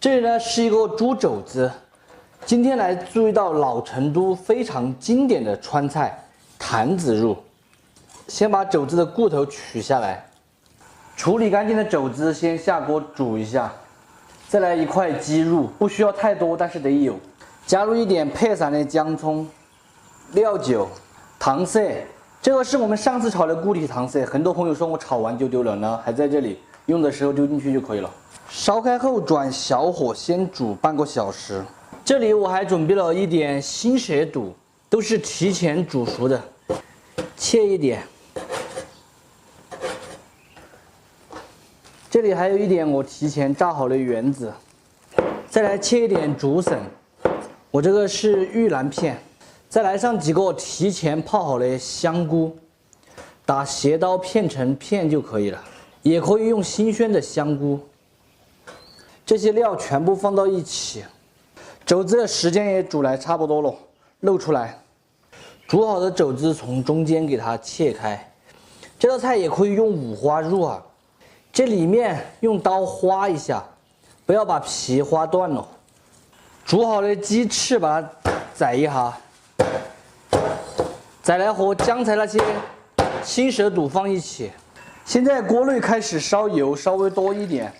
这里呢是一个猪肘子，今天来做一道老成都非常经典的川菜坛子肉。先把肘子的骨头取下来，处理干净的肘子先下锅煮一下，再来一块鸡肉，不需要太多，但是得有。加入一点配散的姜葱、料酒、糖色。这个是我们上次炒的固体糖色，很多朋友说我炒完就丢了呢，还在这里，用的时候丢进去就可以了。烧开后转小火先煮半个小时。这里我还准备了一点新蛇肚，都是提前煮熟的，切一点。这里还有一点我提前炸好的圆子，再来切一点竹笋，我这个是玉兰片，再来上几个提前泡好的香菇，打斜刀片成片就可以了，也可以用新鲜的香菇。这些料全部放到一起，肘子的时间也煮来差不多了，露出来。煮好的肘子从中间给它切开，这道菜也可以用五花肉啊。这里面用刀划一下，不要把皮划断了。煮好的鸡翅把它宰一下，宰来和刚才那些新蛇肚放一起。现在锅内开始烧油，稍微多一点。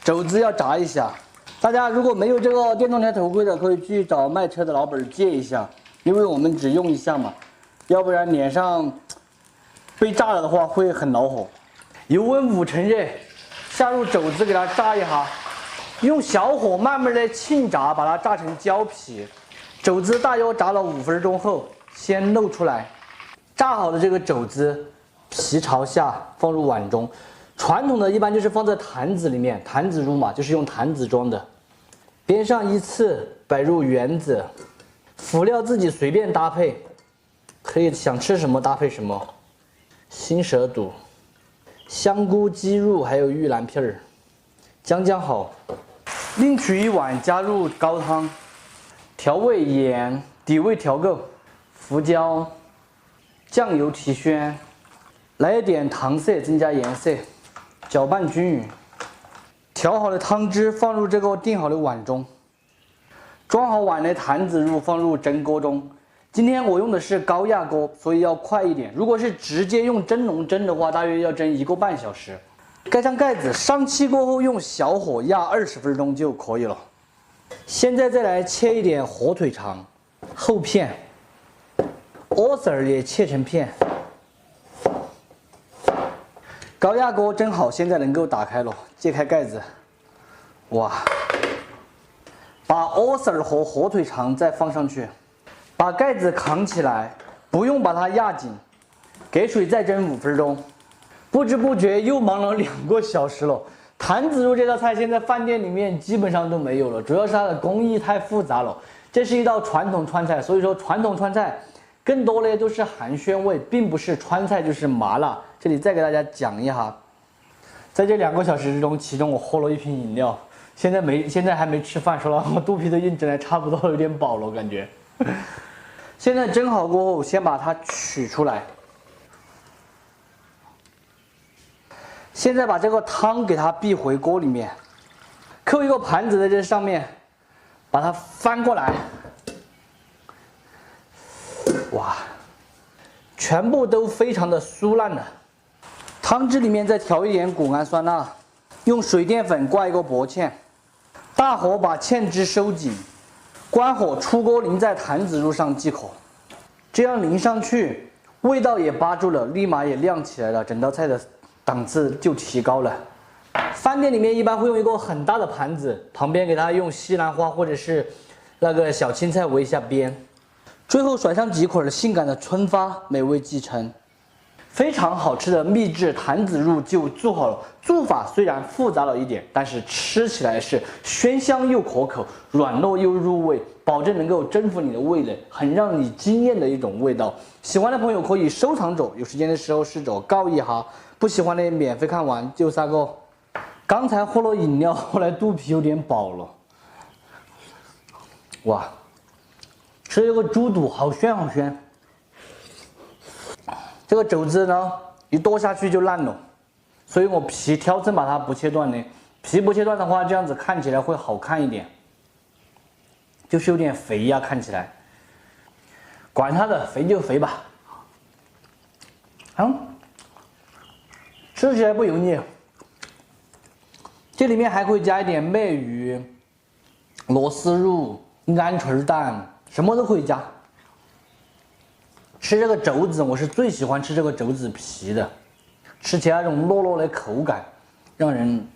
肘子要炸一下，大家如果没有这个电动台头盔的，可以去找卖车的老板借一下，因为我们只用一下嘛，要不然脸上被炸了的话会很恼火。油温5成热，下入肘子给它炸一下，用小火慢慢的沁炸，把它炸成焦皮。肘子大约炸了5分钟后，先露出来。炸好的这个肘子，皮朝下放入碗中。传统的一般就是放在坛子里面，坛子肉嘛，就是用坛子装的。边上依次摆入圆子，辅料自己随便搭配，可以想吃什么搭配什么。新蛇肚、香菇、鸡肉还有玉兰片儿，将好。另取一碗，加入高汤，调味盐、底味调够，胡椒、酱油提鲜，来一点糖色增加颜色。搅拌均匀，调好的汤汁放入这个定好的碗中，装好碗的坛子肉放入蒸锅中。今天我用的是高压锅，所以要快一点。如果是直接用蒸笼蒸的话，大约要蒸1个半小时。盖上盖子，上气过后用小火压20分钟就可以了。现在再来切一点火腿肠，厚片，莴笋也切成片。高压锅蒸好，现在能够打开了，揭开盖子，哇！把莴笋和火腿肠再放上去，把盖子扛起来，不用把它压紧，给水再蒸5分钟。不知不觉又忙了2个小时了。坛子肉这道菜现在饭店里面基本上都没有了，主要是它的工艺太复杂了。这是一道传统川菜，所以说传统川菜更多的都是寒暄味，并不是川菜就是麻辣。这里再给大家讲一下，在这2个小时之中，其中我喝了一瓶饮料，现在还没吃饭，说了我肚皮都已经蒸得差不多有点饱了，感觉。现在蒸好过后，先把它取出来。现在把这个汤给它避回锅里面，扣一个盘子在这上面，把它翻过来。哇，全部都非常的酥烂了。汤汁里面再调一点谷氨酸钠，用水淀粉挂一个薄芡，大火把芡汁收紧，关火出锅淋在坛子肉上即可。这样淋上去，味道也扒住了，立马也亮起来了，整道菜的档次就提高了。饭店里面一般会用一个很大的盘子，旁边给它用西兰花或者是那个小青菜围一下边，最后甩上几捆性感的春发，美味继承。非常好吃的秘制坛子肉就做好了，做法虽然复杂了一点，但是吃起来是鲜香又可口，软糯又入味，保证能够征服你的味蕾，很让你惊艳的一种味道。喜欢的朋友可以收藏着，有时间的时候试着告一下，不喜欢的免费看完就3个。刚才喝了饮料，后来肚皮有点饱了。哇，吃这个猪肚好鲜好鲜。这个肘子呢，一剁下去就烂了，所以我皮挑针把它不切断呢，皮不切断的话，这样子看起来会好看一点，就是有点肥呀，看起来。管它的，肥就肥吧。吃起来不油腻。这里面还会加一点鲱鱼、螺丝入、鹌鹑蛋，什么都可以加。吃这个肘子，我是最喜欢吃这个肘子皮的，吃起来那种糯糯的口感，让人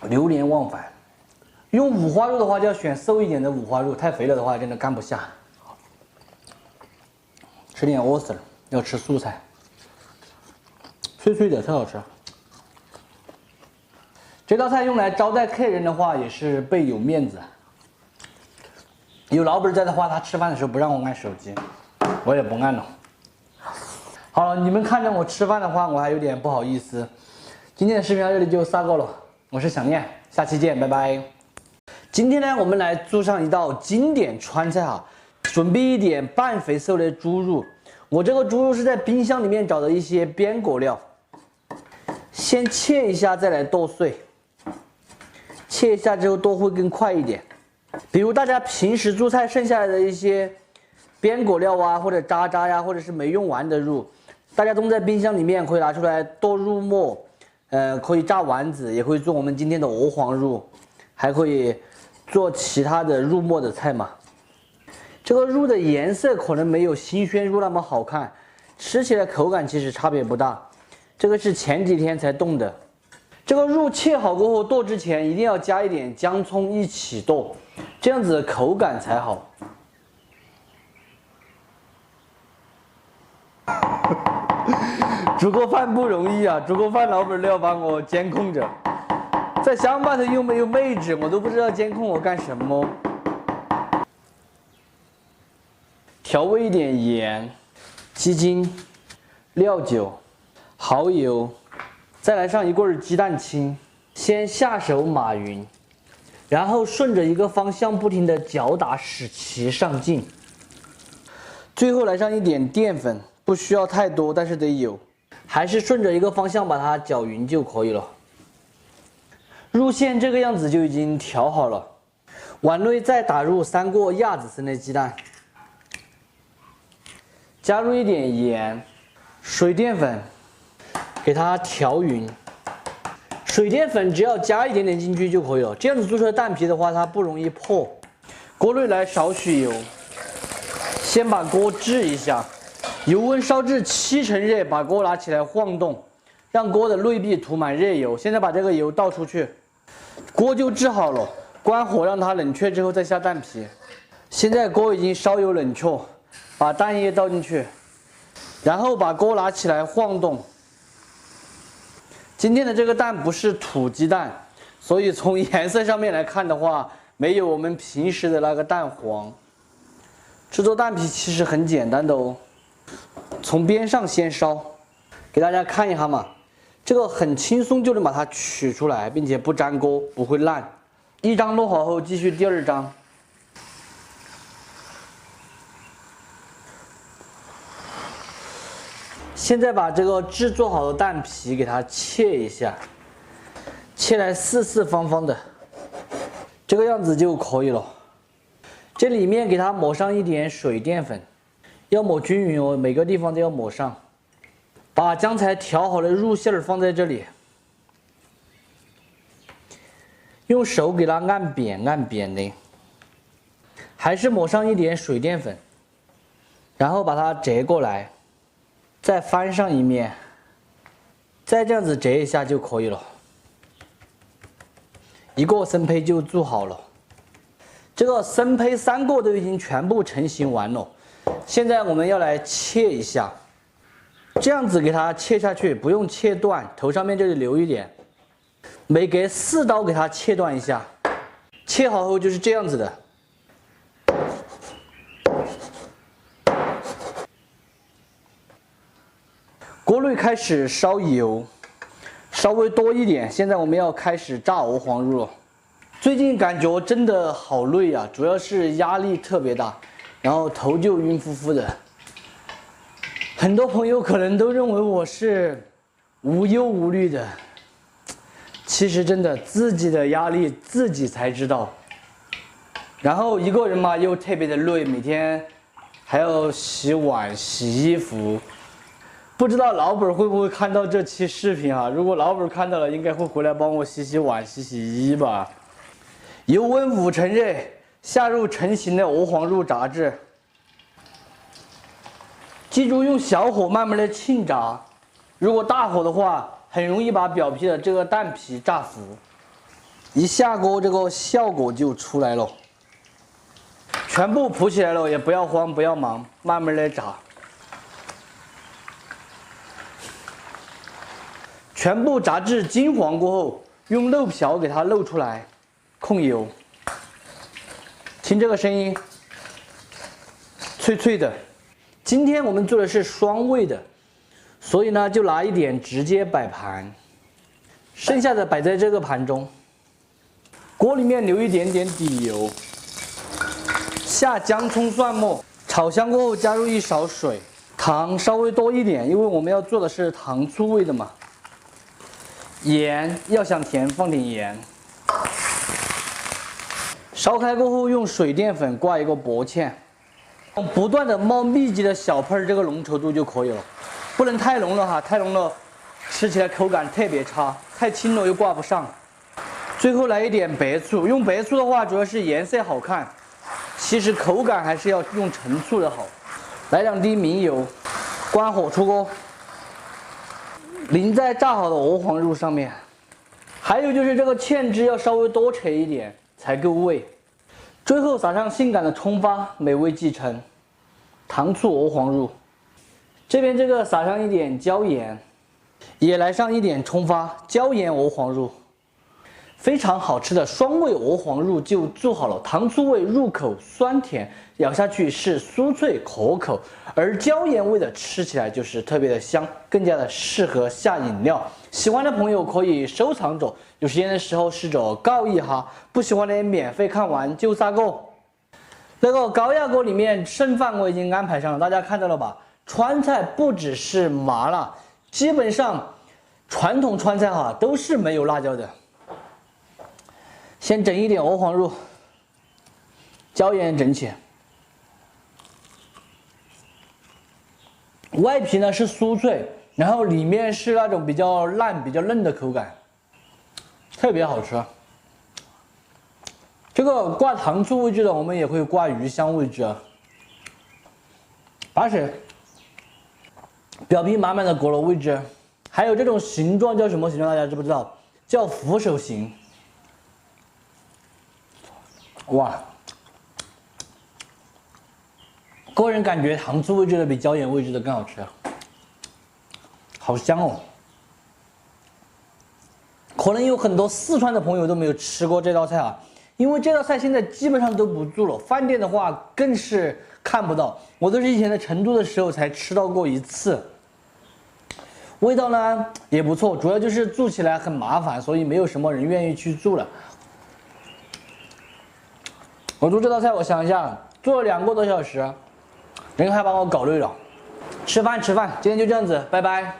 流连忘返。用五花肉的话，就要选瘦一点的五花肉，太肥了的话真的干不下。吃点莴笋，要吃素菜，脆脆的，特好吃。这道菜用来招待客人的话，也是倍有面子。有老板在的话，他吃饭的时候不让我按手机，我也不按了。好了，你们看着我吃饭的话，我还有点不好意思。今天的视频到这里就撒够了，我是想念，下期见，拜拜。今天呢，我们来做上一道经典川菜啊，准备一点半肥瘦的猪肉。我这个猪肉是在冰箱里面找的一些边果料，先切一下，再来剁碎。切一下之后剁会更快一点。比如大家平时做菜剩下来的一些边果料啊，或者渣渣呀，或者是没用完的肉，大家冻在冰箱里面，可以拿出来剁肉末，可以炸丸子，也可以做我们今天的鹅黄肉，还可以做其他的肉末的菜嘛。这个肉的颜色可能没有新鲜肉那么好看，吃起来口感其实差别不大。这个是前几天才冻的。这个肉切好过后剁之前一定要加一点姜葱一起剁，这样子口感才好。煮个饭不容易啊，煮个饭老板都要帮我监控着，在乡巴头又没有妹纸，我都不知道监控我干什么。调味一点盐、鸡精、料酒、蚝油。再来上一棍鸡蛋清，先下手码匀，然后顺着一个方向不停的搅打，使其上劲。最后来上一点淀粉，不需要太多，但是得有，还是顺着一个方向把它搅匀就可以了。肉馅这个样子就已经调好了，碗内再打入3个亚子生的鸡蛋，加入一点盐、水淀粉。给它调匀，水淀粉只要加一点点进去就可以了。这样子做出来蛋皮的话，它不容易破。锅内来少许油，先把锅炙一下，油温烧至7成热，把锅拿起来晃动，让锅的内壁涂满热油。现在把这个油倒出去，锅就炙好了。关火让它冷却之后再下蛋皮。现在锅已经稍有冷却，把蛋液倒进去，然后把锅拿起来晃动。今天的这个蛋不是土鸡蛋，所以从颜色上面来看的话，没有我们平时的那个蛋黄。制作蛋皮其实很简单的哦，从边上先烧，给大家看一下嘛，这个很轻松就能把它取出来，并且不粘锅，不会烂。一张弄好后，继续第2张。现在把这个制作好的蛋皮给它切一下，切来四四方方的，这个样子就可以了。这里面给它抹上一点水淀粉，要抹均匀哦，每个地方都要抹上。把刚才调好的肉馅儿放在这里，用手给它按扁按扁的，还是抹上一点水淀粉，然后把它折过来。再翻上一面，再这样子折一下就可以了。一个生胚就做好了。这个生胚3个都已经全部成型完了。现在我们要来切一下，这样子给它切下去，不用切断，头上面这里留一点。每隔4刀给它切断一下，切好后就是这样子的。锅内开始烧油，稍微多一点。现在我们要开始炸鹅黄肉了。最近感觉真的好累啊，主要是压力特别大，然后头就晕乎乎的。很多朋友可能都认为我是无忧无虑的，其实真的自己的压力自己才知道。然后一个人嘛又特别的累，每天还要洗碗、洗衣服。不知道老板会不会看到这期视频啊？如果老板看到了，应该会回来帮我洗洗碗、洗洗衣吧。油温5成热，下入成型的鹅黄肉炸至。记住用小火慢慢的沁炸，如果大火的话，很容易把表皮的这个蛋皮炸糊。一下锅，这个效果就出来了。全部铺起来了，也不要慌，不要忙，慢慢的炸。全部炸至金黄过后，用漏瓢给它漏出来，控油。听这个声音，脆脆的。今天我们做的是双味的，所以呢就拿一点直接摆盘，剩下的摆在这个盘中。锅里面留一点点底油，下姜葱蒜末，炒香过后加入一勺水，糖稍微多一点，因为我们要做的是糖醋味的嘛。盐要想甜放点盐。烧开过后用水淀粉挂一个薄芡，不断的冒密集的小喷这个浓稠度就可以了，不能太浓了哈，太浓了吃起来口感特别差，太轻了又挂不上。最后来一点白醋，用白醋的话主要是颜色好看，其实口感还是要用陈醋的好。来2滴明油，关火出锅。淋在炸好的鹅黄肉上面，还有就是这个芡汁要稍微多盛一点才够味。最后撒上性感的葱花，美味继承。糖醋鹅黄肉，这边这个撒上一点椒盐，也来上一点葱花，椒盐鹅黄肉，非常好吃的双味鹅黄肉就做好了。糖醋味入口酸甜，咬下去是酥脆可口，而椒盐味的吃起来就是特别的香，更加的适合下饮料。喜欢的朋友可以收藏着，有时间的时候试着搞一下，不喜欢的免费看完就撒个。那个高压锅里面剩饭我已经安排上了，大家看到了吧？川菜不只是麻辣，基本上传统川菜哈都是没有辣椒的。先整一点鹅黄肉，椒盐整起。外皮呢是酥脆，然后里面是那种比较烂、比较嫩的口感，特别好吃。这个挂糖醋味质的，我们也会挂鱼香味质，把水，表皮满满的裹了味质，还有这种形状叫什么形状？大家知不知道？叫扶手形。哇，个人感觉糖醋味质的比椒盐味质的更好吃，好香哦！可能有很多四川的朋友都没有吃过这道菜啊，因为这道菜现在基本上都不做了，饭店的话更是看不到。我都是以前在成都的时候才吃到过一次，味道呢也不错，主要就是做起来很麻烦，所以没有什么人愿意去做了。我做这道菜，我想一下，做了2个多小时，人还把我搞累了。吃饭，今天就这样子，拜拜。